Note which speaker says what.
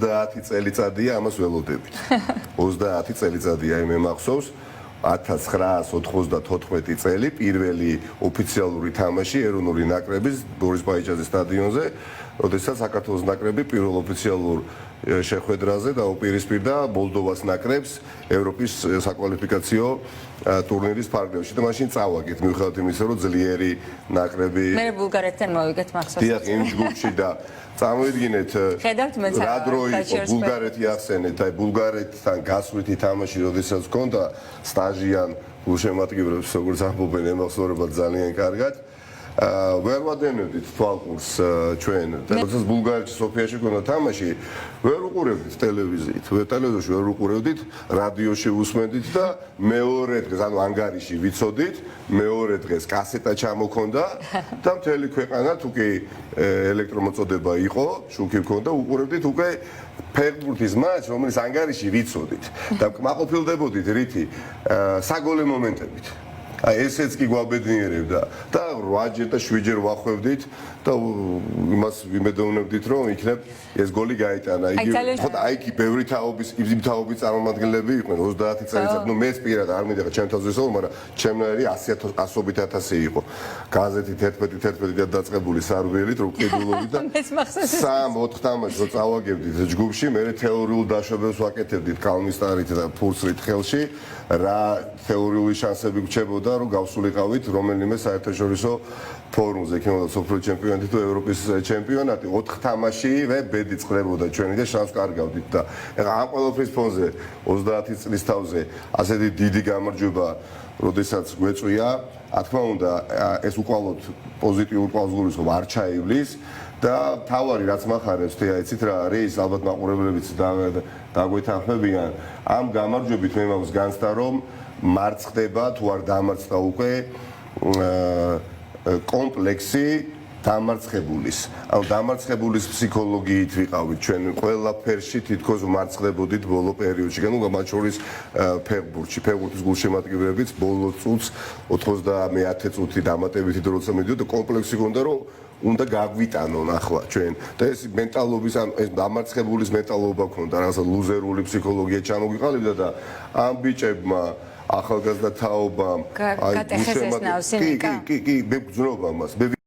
Speaker 1: 30 წელიწადია ამას ველოდებით. 30 წელიწადია მე მახსოვს 1994 წელი პირველი ოფიციალური თამაში ეროვნული ნაკრების ბორის პაიჭაძის სტადიონზე, როდესაც საქართველოს ნაკრები პირველ ოფიციალურ შეხვედრაზე დაუპირისპირდა მოლდოვას ნაკრებს ევროპის საკვალიფიკაციო ტურნირის ფარგლებში და მაშინ წავაგეთ მიუხედავად იმისა, რომ ძლიერი ნაკრები
Speaker 2: მე ბულგარეთთან მოვიგეთ მახსოვს.
Speaker 1: დიახ, იმ ჯგუფში და წარმოიდგინეთ რა დრო იყო ბულგარეთი ახსენეთ, აი ბულგარეთთან გასვლითი თამაში, როდესაც ჰქონდა სტაჟიან გულშემატკივრებს, როგორც ამბობენ, ემახსოვრებათ ძალიან კარგად. ვერ ვადენებდით თვალყურს ჩვენ და როდესაც ბულგარეთში სოფიაში ქონდა თამაში ვერ უყურებდით ტელევიზიით, ტელევიზორში ვერ უყურებდით, რადიოში უსმენდით და მეორე დღეს ანუ ანგარიში ვიცოდით, მეორე დღეს კასეტა ჩამოქონდა და მთელი ქვეყანა თუკი ელექტრომოწოდება იყო, შუქი ჰქონდა, უყურებდით უკვე ფეხბურთის მატჩს, რომელიც ანგარიში ვიცოდით და კმაყოფილდებოდით რითი საგოლე მომენტებით. აი ესეც კი გვაბედნიერებდა და 8ჯერ და 7ჯერ ვახვევდით და იმას ვიმედოვნებდით რომ იქნებ ეს გოლი გაიტანა. აი კი ბევრი თაობის წარმომადგენლები იყვნენ 30 წელიწად. ნუ მეც პირადად არ მინდა ჩემ თავზე ვისაუბრო, მაგრამ ჩემნაირი 100-ობით ათასი იყო. გაზეთი 11 და დაწყებული სარბიელით რო ყიდულობით და 3-4 თამაშს რო წავაგებდით ჯგუფში, მე თეორიულ დაშვებებს ვაკეთებდით კალმისტარით და ფურცლით ხელში, რა თეორიული შანსები გრჩებოდა რომ გავსულიყავით რომელიმე საერთაშორისო ფორუმზე, იქნებოდა სოფლიო ჩემპიონატი თუ ევროპის ჩემპიონატი, 4 თამაშივე ბედი წყდებოდა ჩვენი და შანსს კარგავდით და ამ ყველაფრის ფონზე 30 წლის თავზე ასეთი დიდი გამარჯვება, როდესაც გვეწვია, რა თქმა უნდა, ეს უკვალოდ პოზიტიურ ყალბურს არ ჩაივლის და თავარი რაც מחარებს თეა იცით რა არის, ალბათ მაყურებლებიც დაგვეთანხმებიან, ამ გამარჯვებით მე მაქვს განცდა რომ მარცხდება თუ არ დამარცხდა უკვე კომპლექსი დამარცხებულის. ანუ დამარცხებულის ფსიქოლოგიით ვიყავით ჩვენ ყველა ფერში თითქოს მარცხდებოდით ბოლო პერიოდში. ანუ მათ შორის ფეხბურთის გულშემატკივრებიც ბოლო წუთს 90 წუთი დამატებითი დროცა მიდიოდა, კომპლექსი ჰქონდა რომ უნდა გაგვიტანონ ახლა ჩვენ და ეს მენტალობის ან ეს დამარცხებულის მენტალობა ჰქონდა, რაღაცა ლუზერული ფსიქოლოგია ჩამოგვიყალიბდა და ამ ბიჭებმა ახალგაზრდა თაობამ
Speaker 2: გატეხეს ეს ნავსი
Speaker 1: კი მე გძნობ ამას.